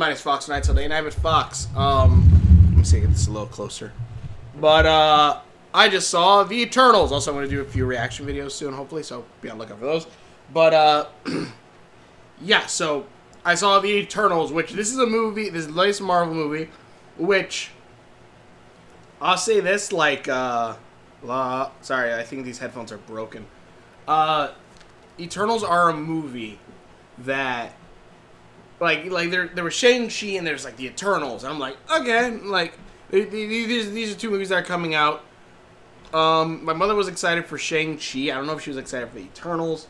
my name is Fox Night Till Day Night with Fox. Let me see, get this a little closer. But I just saw The Eternals. Also, I'm going to do a few reaction videos soon, hopefully, so be on the lookout for those. But yeah, so I saw The Eternals, which this is a movie, this is the latest Marvel movie, which I'll say this, like, sorry, I think these headphones are broken. Eternals are a movie that, like there was Shang-Chi and there's, like, The Eternals. And I'm like, okay, like, these are two movies that are coming out. My mother was excited for Shang-Chi. I don't know if she was excited for The Eternals.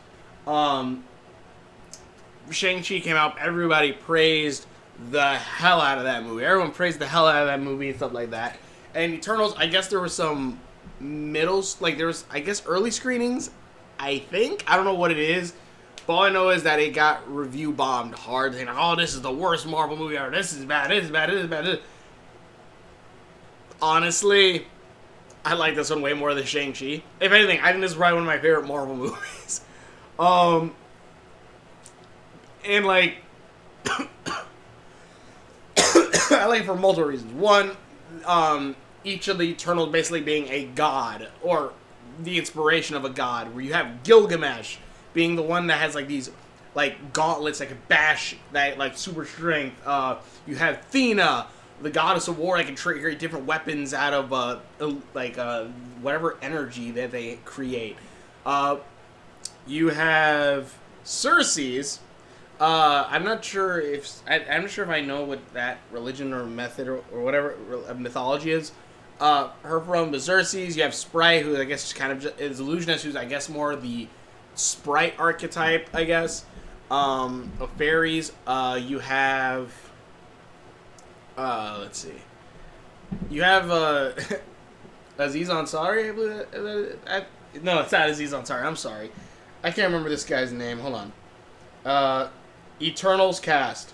Shang-Chi came out, everybody praised the hell out of that movie. Everyone praised the hell out of that movie and stuff like that. And Eternals, I guess there was some there was, I guess, early screenings, I think. I don't know what it is. But all I know is that it got review bombed hard. Saying, oh, this is the worst Marvel movie ever. This is bad, this is bad, this is bad. Honestly, I like this one way more than Shang-Chi. If anything, I think this is probably one of my favorite Marvel movies. And, like, I like it for multiple reasons. One, each of the Eternals basically being a god, or the inspiration of a god, where you have Gilgamesh being the one that has, like, these, like, gauntlets that can bash that, like, super strength. You have Athena, the goddess of war, that can create different weapons out of, whatever energy that they create. You have Cersei's. I'm not sure if I know what that religion or method or whatever mythology is. Her from the Xerxes. You have Sprite, who I guess is kind of is illusionist, who's I guess more the sprite archetype, I guess. Of fairies. You have let's see. You have Aziz Ansari, I believe. No, it's not Aziz Ansari. I'm sorry. I can't remember this guy's name. Hold on. Eternals cast.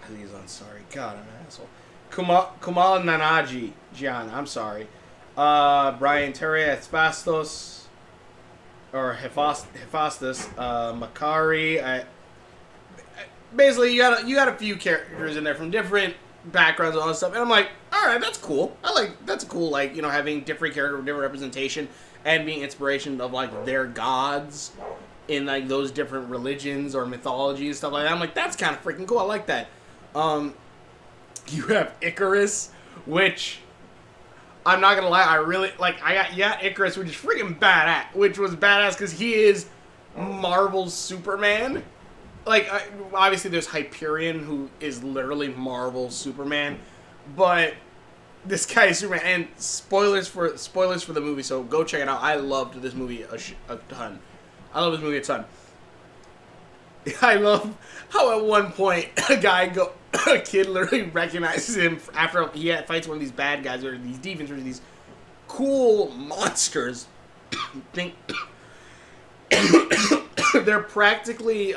Aziz Ansari. God, I'm an asshole. Kumal Nanaji. Gian, I'm sorry. Brian Terry Hephaestus. Or Hephaestus. Makari. Basically, you got a few characters in there from different backgrounds and all that stuff. And I'm like, alright, that's cool. That's cool, like, having different characters with different representation and being inspiration of, like, their gods in, like, those different religions or mythologies and stuff like that. I'm like, that's kind of freaking cool. I like that. You have Icarus, which I'm not gonna lie, I really like. Icarus, which is freaking badass. Which was badass because he is Marvel's Superman. Like, obviously, there's Hyperion, who is literally Marvel's Superman, but this guy is Superman. And spoilers for the movie, so go check it out. I loved this movie a ton. I love this movie a ton. I love how at one point a kid literally recognizes him after he fights one of these bad guys or these demons or these cool monsters. They're practically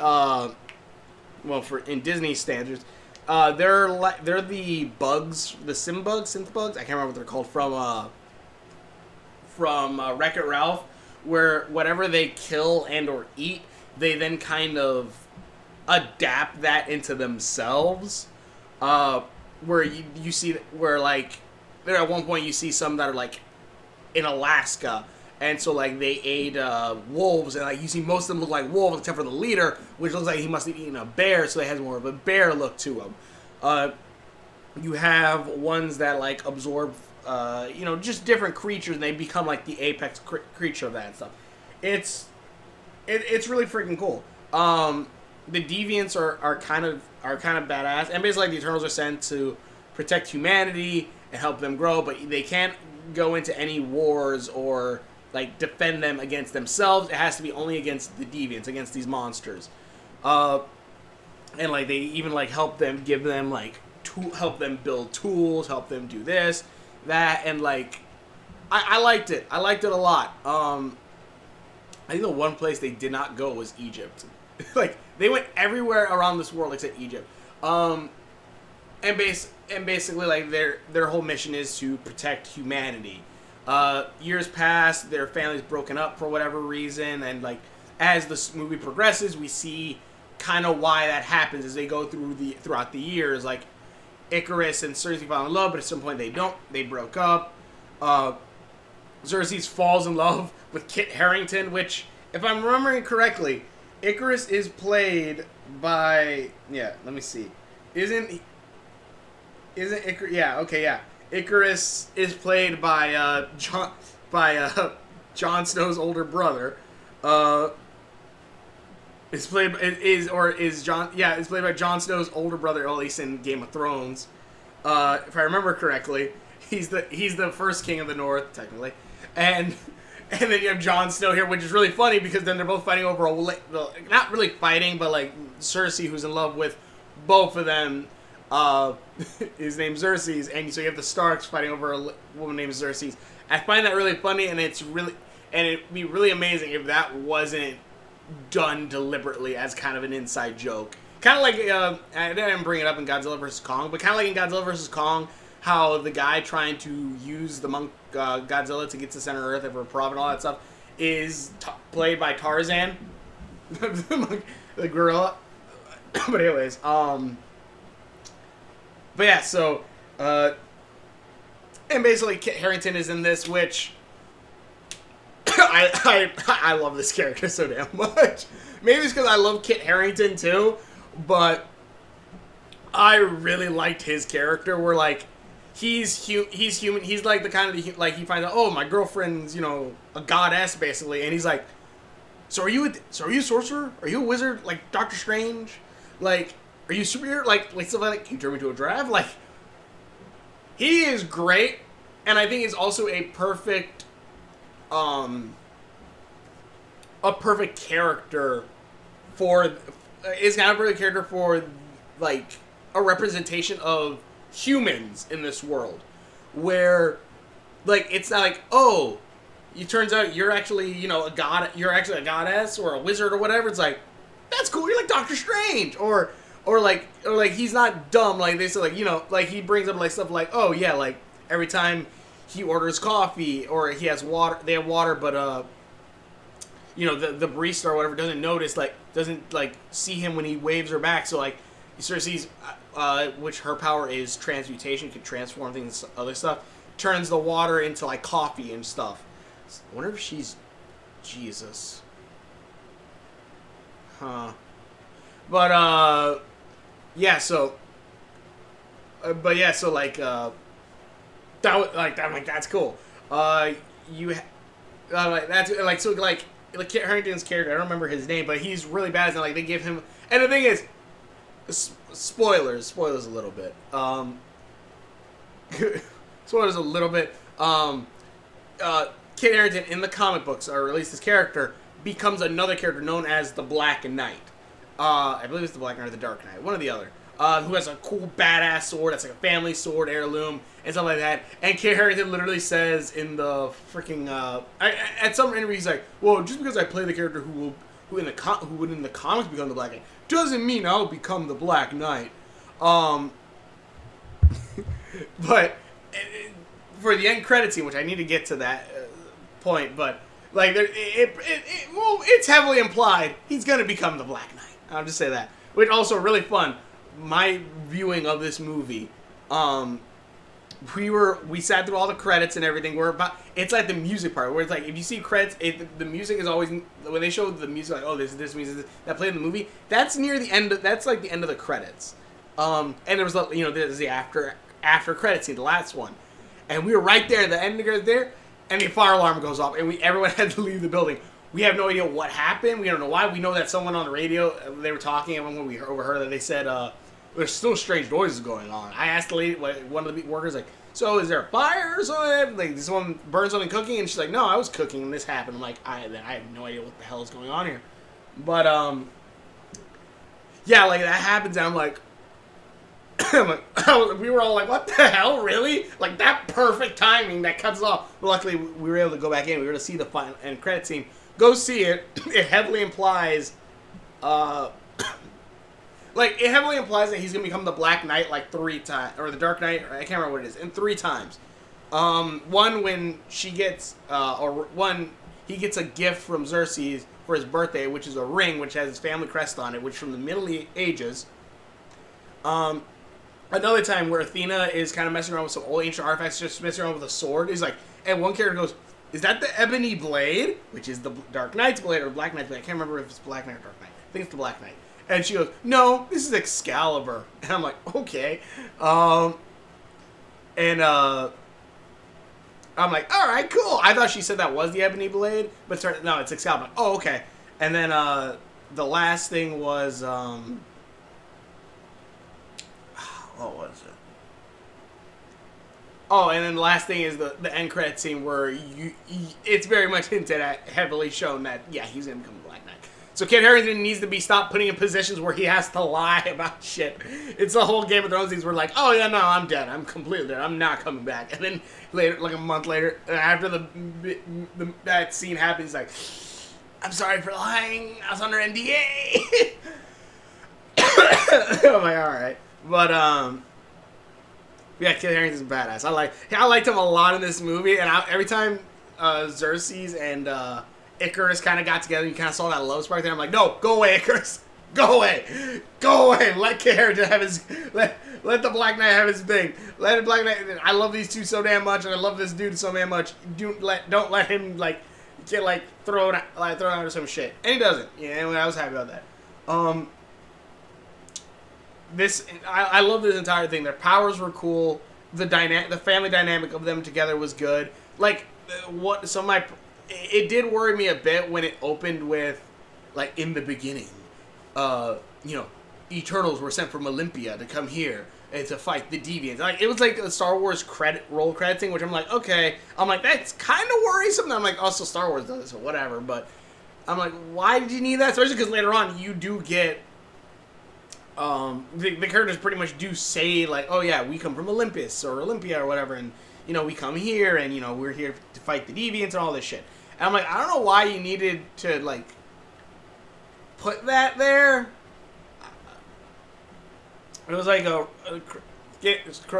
in Disney standards, they're the bugs, the synth bugs. I can't remember what they're called from Wreck-It Ralph, where whatever they kill and or eat, they then kind of adapt that into themselves. Where you see where, like, there at one point you see some that are like in Alaska. And so, like, they ate wolves, and, like, you see most of them look like wolves, except for the leader, which looks like he must have eaten a bear, so he has more of a bear look to him. You have ones that, like, absorb, just different creatures, and they become, like, the apex creature of that and stuff. It's really freaking cool. The Deviants are kind of badass, and basically, like, the Eternals are sent to protect humanity and help them grow, but they can't go into any wars or, like, defend them against themselves. It has to be only against the Deviants, against these monsters. And, like, they even, like, help them, give them, like, help them build tools, help them do this, that, and, like, I liked it. I liked it a lot. I think the one place they did not go was Egypt. Like, they went everywhere around this world except Egypt. And basically, like, their whole mission is to protect humanity. Years pass, their family's broken up for whatever reason, and, like, as this movie progresses, we see kind of why that happens as they go throughout the years. Like, Ikaris and Cersei fall in love, but at some point they don't. They broke up. Cersei falls in love with Kit Harington, which, if I'm remembering correctly, Ikaris is played by... Yeah, let me see. Isn't Ikaris... Yeah, okay, yeah. Ikaris is played by Jon Snow's older brother. It's played by Jon Snow's older brother, at least in Game of Thrones. If I remember correctly, he's the first king of the North, technically, and then you have Jon Snow here, which is really funny because then they're both fighting over not really fighting, but like Cersei, who's in love with both of them. His name's Xerxes, and so you have the Starks fighting over a woman named Xerxes. I find that really funny, and it'd be really amazing if that wasn't done deliberately as kind of an inside joke. Kind of like, I didn't bring it up in Godzilla vs. Kong, but kind of like in Godzilla vs. Kong, how the guy trying to use the monk Godzilla to get to center Earth for a prop and all that stuff is played by Tarzan, the gorilla. But anyways, but yeah, so, and basically Kit Harington is in this, which I love this character so damn much. Maybe it's because I love Kit Harington too, but I really liked his character. Where like he's human. He's like the kind of like he finds out, oh, my girlfriend's a goddess basically, and he's like, so are you a sorcerer? Are you a wizard like Doctor Strange? Like, are you superhero? Like stuff like that. Can you turn me into a giraffe? Like, he is great, and I think he's also a perfect character for like a representation of humans in this world, where like it's not like, oh, it turns out you're actually a god, you're actually a goddess or a wizard or whatever. It's like, that's cool, you're like Doctor Strange, or like he's not dumb. Like they say, like like he brings up like stuff like, oh yeah, like every time he orders coffee or he has water, they have water, but the barista or whatever doesn't see him when he waves her back. So like Cersei's, which her power is transmutation, can transform things, other stuff, turns the water into like coffee and stuff. I wonder if she's Jesus. Huh. But yeah. So. But yeah. So like that's cool. Kit Harington's character, I don't remember his name, but he's really bad. And like they give him, and the thing is, spoilers a little bit. Spoilers a little bit. Kit Harington in the comic books, or at least his character, becomes another character known as the Black Knight. I believe it's the Black Knight or the Dark Knight, one or the other. Who has a cool badass sword that's like a family sword, heirloom, and stuff like that. And Kit Harington literally says in the freaking at some interview, he's like, "Well, just because I play the character who would in the comics become the Black Knight doesn't mean I'll become the Black Knight." But for the end credit scene, which I need to get to that point, but like it's heavily implied he's gonna become the Black Knight. I'll just say that. Which also really fun. My viewing of this movie, we sat through all the credits and everything. It's like the music part where it's like if you see credits, the music is always when they show the music, like, oh, this music that played in the movie. That's near the end. That's like the end of the credits. And there was there's the after credit scene, the last one, and we were right there. The end goes there, and the fire alarm goes off, and everyone had to leave the building. We have no idea what happened. We don't know why. We know that someone on the radio, they were talking, and when we overheard that, they said, there's still strange noises going on. I asked the lady, one of the workers, like, so is there a fire or something? Like, did someone burn something cooking? And she's like, no, I was cooking, and this happened. I'm like, I have no idea what the hell is going on here. But, yeah, like, that happens, and I'm like, we were all like, what the hell, really? Like, that perfect timing that cuts off. But luckily, we were able to go back in. We were able to see the final end credit scene. Go see it. It heavily implies, that he's gonna become the Black Knight like 3 times, or the Dark Knight. I can't remember what it is. And 3 times. One when she gets, he gets a gift from Xerxes for his birthday, which is a ring which has his family crest on it, which from the Middle Ages. Another time where Athena is kind of messing around with some old ancient artifacts, just messing around with a sword. Is like, and one character goes, "Is that the Ebony Blade?" Which is the Dark Knight's blade or Black Knight's blade. I can't remember if it's Black Knight or Dark Knight. I think it's the Black Knight. And she goes, "No, this is Excalibur." And I'm like, okay. I'm like, all right, cool. I thought she said that was the Ebony Blade, but no, it's Excalibur. Oh, okay. And then the last thing was what was it? Oh, and then the last thing is the end credit scene where it's very much hinted at, heavily shown that, yeah, he's going to become the Black Knight. So Kit Harington needs to be stopped putting in positions where he has to lie about shit. It's the whole Game of Thrones things where like, oh yeah, no, I'm dead. I'm completely dead. I'm not coming back. And then later, like a month later, after that scene happens, he's like, I'm sorry for lying. I was under NDA. I'm like, all right. But, yeah, Kit Harington's badass. I liked him a lot in this movie, and every time Xerxes and Icarus kind of got together, you kind of saw that love spark there. I'm like, no, go away, Icarus. Go away. Go away. Let Kit Harington have his... Let the Black Knight have his thing. Let the Black Knight... I love these two so damn much, and I love this dude so damn much. Don't let him, like, get, like, thrown out or some shit. And he doesn't. Yeah, anyway, I was happy about that. I love this entire thing. Their powers were cool. The family dynamic of them together was good. Like, it did worry me a bit when it opened with, like, in the beginning, Eternals were sent from Olympia to come here and to fight the Deviants. Like, it was like a Star Wars roll credit thing, which I'm like, okay. I'm like, that's kind of worrisome. I'm like, also Star Wars does it, so whatever. But I'm like, why did you need that? Especially because later on you do get the characters pretty much do say, like, oh yeah, we come from Olympus or Olympia or whatever, and, we come here, and, we're here to fight the Deviants and all this shit. And I'm like, I don't know why you needed to, like, put that there. It was like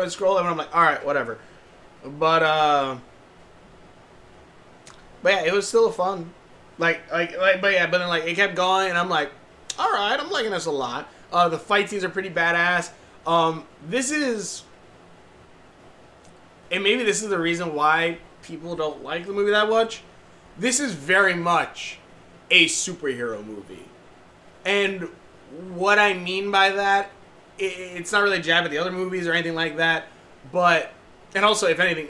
scroll, and I'm like, alright, whatever. But yeah, it was still fun. But then, like, it kept going, and I'm like, alright, I'm liking this a lot. The fight scenes are pretty badass. This is... And maybe this is the reason why people don't like the movie that much. This is very much a superhero movie. And what I mean by that, it's not really a jab at the other movies or anything like that. But, and also, if anything,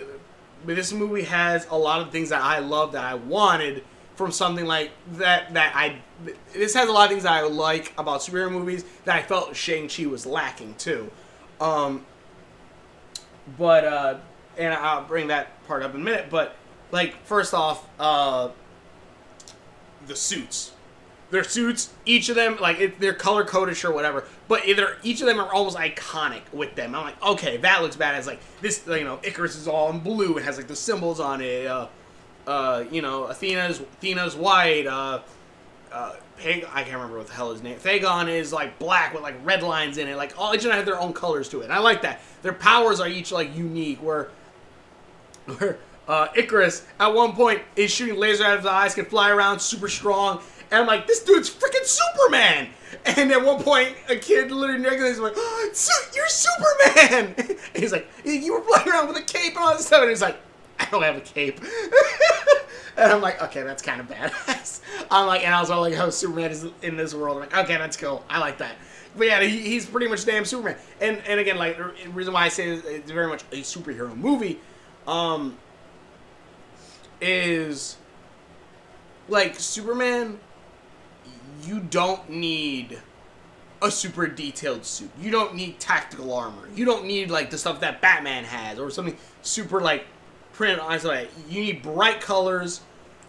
this movie has a lot of things that I love that I wanted from something like that this has a lot of things that I like about superhero movies that I felt Shang-Chi was lacking too. And I'll bring that part up in a minute, but, like, first off, the suits. Their suits, each of them, like, they're color-coded or whatever, but each of them are almost iconic with them. I'm like, okay, that looks badass. Like, this, Icarus is all in blue and has, like, the symbols on it. Athena's white. I can't remember what the hell his name. Phagon is, like, black with, like, red lines in it. Like, all each of them have their own colors to it. And I like that. Their powers are each, like, unique, where Icarus, at one point, is shooting laser out of his eyes, can fly around, super strong, and I'm like, this dude's freaking Superman! And at one point, a kid literally next to him is like, oh, you're Superman! And he's like, you were flying around with a cape and all this stuff, and he's like, I don't have a cape. And I'm like, okay, that's kind of badass. I'm like, and I was all like, how Superman is in this world. I'm like, okay, that's cool. I like that. But yeah, he's pretty much damn Superman. And again, like, the reason why I say it's very much a superhero movie, is, like, Superman, you don't need a super detailed suit. You don't need tactical armor. You don't need, like, the stuff that Batman has or something super, like, printed on. Like, you need bright colors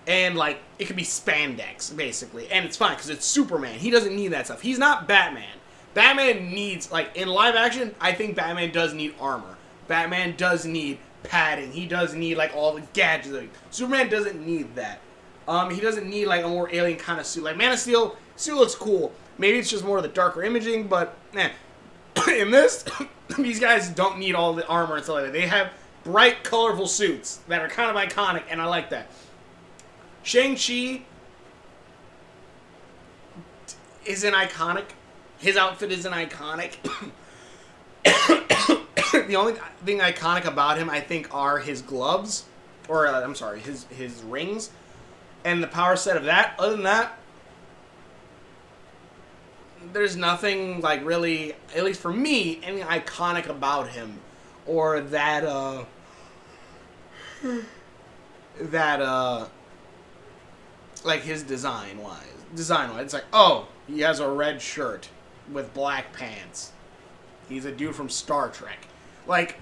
and, like, it could be spandex, basically. And it's fine because it's Superman. He doesn't need that stuff. He's not Batman. Batman needs, like, in live action, I think Batman does need armor. Batman does need padding. He does need, like, all the gadgets. Like, Superman doesn't need that. He doesn't need, like, a more alien kind of suit. Like, Man of Steel, suit looks cool. Maybe it's just more of the darker imaging, but, in this, these guys don't need all the armor and stuff like that. They have bright, colorful suits that are kind of iconic, and I like that. Shang-Chi, isn't iconic. His outfit isn't iconic. The only thing iconic about him, I think, are his gloves, or I'm sorry, his rings, and the power set of that. Other than that, there's nothing like really, at least for me, anything iconic about him, or that like his design wise, it's like, oh, he has a red shirt with black pants. He's a dude from Star Trek. Like,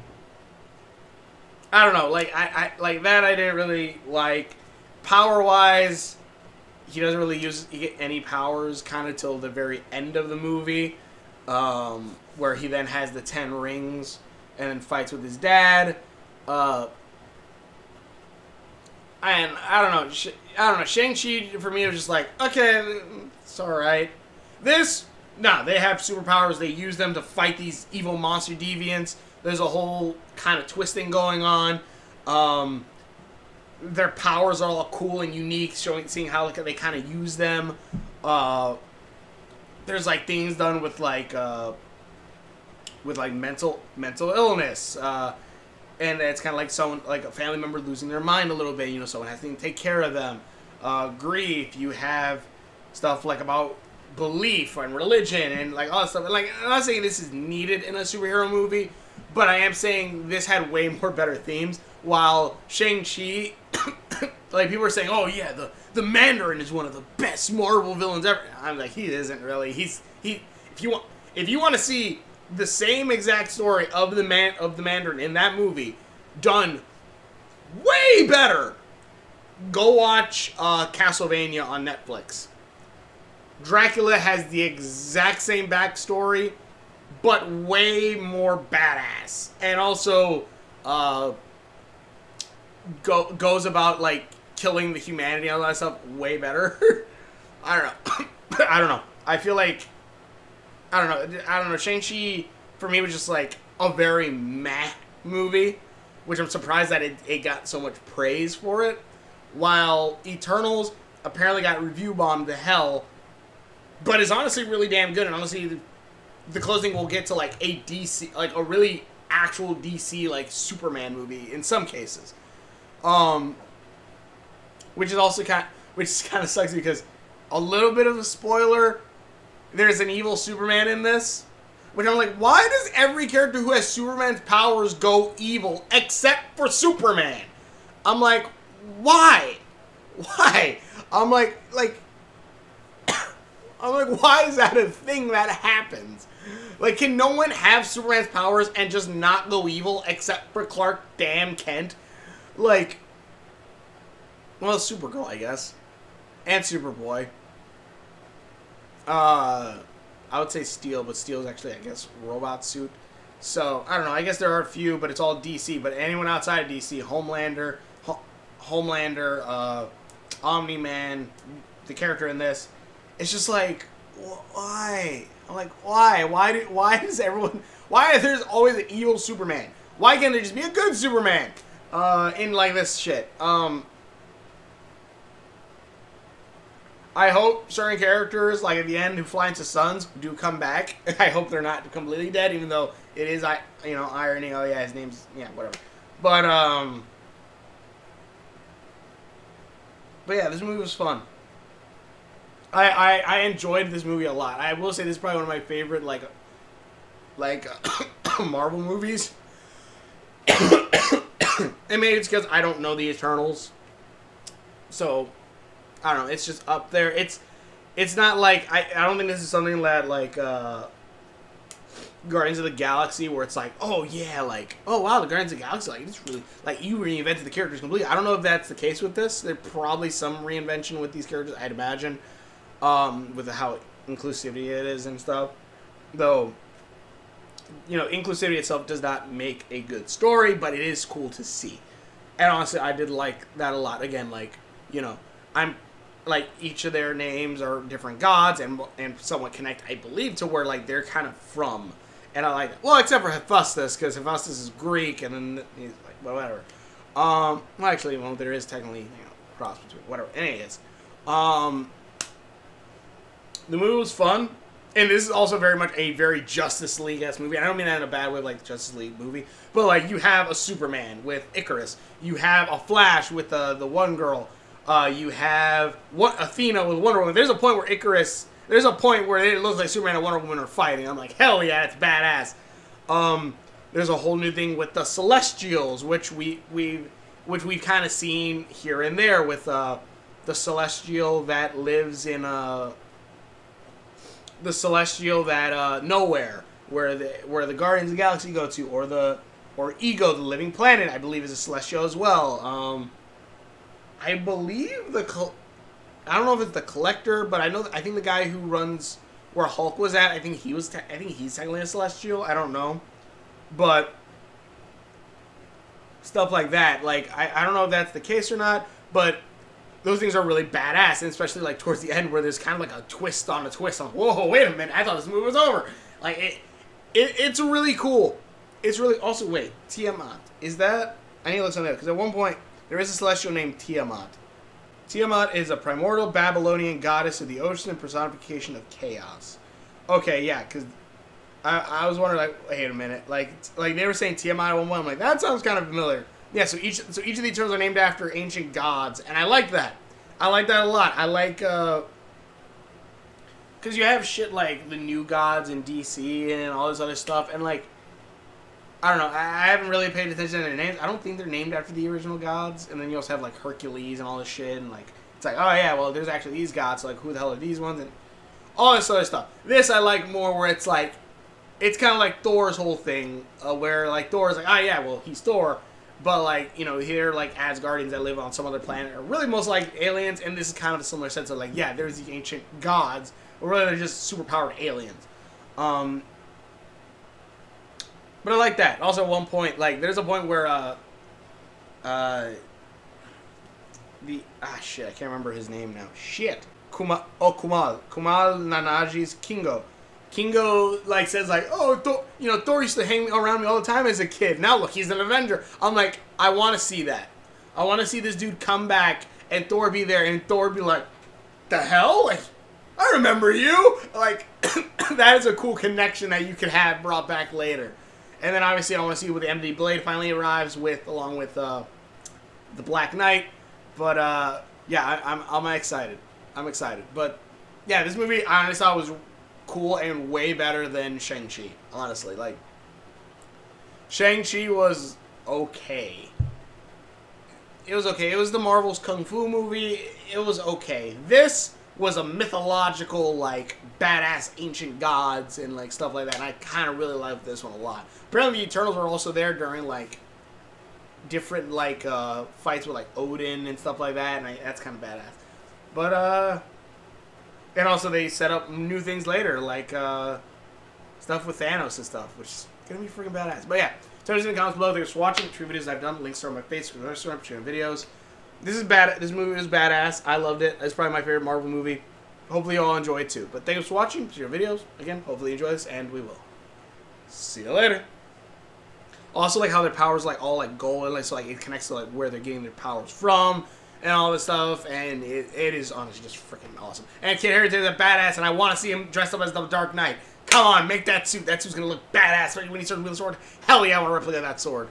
I don't know. Like, I like that. I didn't really like. Power wise, he doesn't really use any powers kind of till the very end of the movie, where he then has the 10 rings and then fights with his dad. And I don't know. Shang-Chi for me was just like, okay, it's all right. No, they have superpowers. They use them to fight these evil monster deviants. There's a whole kind of twisting going on. Their powers are all cool and unique, seeing how they kind of use them. There's like things done with mental illness, and it's kind of like someone, like a family member losing their mind a little bit. You know, someone has to take care of them. Grief. You have stuff like about belief and religion and like all that stuff. And like, I'm not saying this is needed in a superhero movie, but I am saying this had way more better themes. While Shang-Chi, like people are saying, oh yeah, the Mandarin is one of the best Marvel villains ever. I'm like, he isn't really. If you want to see the same exact story of the Mandarin in that movie done way better, go watch Castlevania on Netflix. Dracula has the exact same backstory, but way more badass, and also goes about like killing the humanity and all that stuff way better. I don't know. I feel like I don't know. Shang-Chi for me was just like a very meh movie, which I'm surprised that it got so much praise for it. While Eternals apparently got review bombed to hell, but is honestly really damn good. And honestly, the closing will get to like a DC, like a really actual DC like Superman movie in some cases, which kind of sucks because a little bit of a spoiler. There's an evil Superman in this, which I'm like, why does every character who has Superman's powers go evil except for Superman? I'm like, why? I'm like, why is that a thing that happens? Like, can no one have Superman's powers and just not go evil except for Clark damn Kent? Like, well, Supergirl, I guess. And Superboy. I would say Steel, but Steel's actually, I guess, robot suit. So, I don't know. I guess there are a few, but it's all DC. But anyone outside of DC, Homelander, Omni-Man, the character in this, it's just like, why? I'm like, why? Why does everyone... Why is there's always an evil Superman? Why can't there just be a good Superman? In, like, this shit. I hope certain characters, like at the end, who fly into suns, do come back. I hope they're not completely dead, even though it is, irony. Oh yeah, his name's, whatever. But yeah, this movie was fun. I enjoyed this movie a lot. I will say this is probably one of my favorite Marvel movies. And maybe it's because I don't know the Eternals, so I don't know. It's just up there. It's not like I don't think this is something that like Guardians of the Galaxy, where it's like, oh yeah, like, oh wow, the Guardians of the Galaxy, like, it's really like you reinvented the characters completely. I don't know if that's the case with this. There's probably some reinvention with these characters, I'd imagine, with how inclusivity it is and stuff. Though, inclusivity itself does not make a good story, but it is cool to see. And honestly, I did like that a lot. Again, like, I'm like, each of their names are different gods and somewhat connect, I believe, to where like they're kind of from. And I like it. Well, except for Hephaestus, because Hephaestus is Greek, and then he's like, whatever. Well, actually, there is technically, cross between, whatever. Anyways, The movie was fun, and this is also very much a very Justice League-esque movie. I don't mean that in a bad way, like the Justice League movie, but like you have a Superman with Icarus, you have a Flash with the one girl, you have Athena with Wonder Woman. There's a point where there's a point where it looks like Superman and Wonder Woman are fighting. I'm like, hell yeah, that's badass. There's a whole new thing with the Celestials, which we've kind of seen here and there with the Celestial that lives in the Celestial that Nowhere, where the Guardians of the Galaxy go to, or Ego, the Living Planet, I believe is a Celestial as well. I believe I don't know if it's the Collector, but I think the guy who runs where Hulk was at, I think he's technically a Celestial. I don't know, but stuff like that. Like I don't know if that's the case or not, but those things are really badass, and especially like towards the end where there's kind of like a twist on a twist. I'm like, whoa, wait a minute! I thought this movie was over. Like it's really cool. It's really also wait, Tiamat, is that? I need to look something up because at one point there is a Celestial named Tiamat. Tiamat is a primordial Babylonian goddess of the ocean and personification of chaos. Okay, yeah, because I was wondering, like, wait a minute, like they were saying Tiamat at one point. I'm like, that sounds kind of familiar. Yeah, so each of these terms are named after ancient gods, and I like that. I like that a lot. I like because you have shit like the new gods in DC and all this other stuff, and like I don't know. I haven't really paid attention to their names. I don't think they're named after the original gods. And then you also have like Hercules and all this shit, and like it's like, oh yeah, well there's actually these gods. So like who the hell are these ones and all this other stuff. This I like more where it's like it's kind of like Thor's whole thing, where like Thor's like, oh yeah, well he's Thor, but like here like Asgardians that live on some other planet are really most like aliens, and this is kind of a similar sense of like yeah, there's these ancient gods, but really they're just superpowered aliens. But I like that. Also, at one point, like, there's a point where, shit, I can't remember his name now. Shit. Kumal Nanaji's Kingo. Kingo, like, says, like, oh, Thor used to hang around me all the time as a kid. Now, look, he's an Avenger. I'm like, I want to see that. I want to see this dude come back and Thor be there and Thor be like, the hell? Like, I remember you. Like, that is a cool connection that you could have brought back later. And then obviously I want to see what the MD Blade finally arrives with, along with the Black Knight. But yeah, I'm excited. I'm excited. But yeah, this movie I honestly thought was cool and way better than Shang-Chi. Honestly, like Shang-Chi was okay. It was okay. It was the Marvel's Kung Fu movie. It was okay. This was a mythological, like, badass ancient gods and, like, stuff like that. And I kind of really liked this one a lot. Apparently the Eternals were also there during, like, different, like, fights with, like, Odin and stuff like that. And that's kind of badass. But, and also they set up new things later, like, stuff with Thanos and stuff, which is going to be freaking badass. But, yeah. Tell me in the comments below. Thanks for watching. True videos I've done. Links are on my Facebook and Instagram. Sharing videos. This is bad. This movie is badass. I loved it. It's probably my favorite Marvel movie. Hopefully you all enjoy it too. But thanks for watching. Share videos. Again, hopefully you enjoy this, and we will. See you later. Also, like how their powers like all like gold, and like so like it connects to like where they're getting their powers from and all this stuff, and it is honestly just freaking awesome. And Kit Harington is a badass, and I want to see him dressed up as the Dark Knight. Come on, make that suit. That suit's gonna look badass when he starts wielding the sword. Hell yeah, I want to replicate that sword.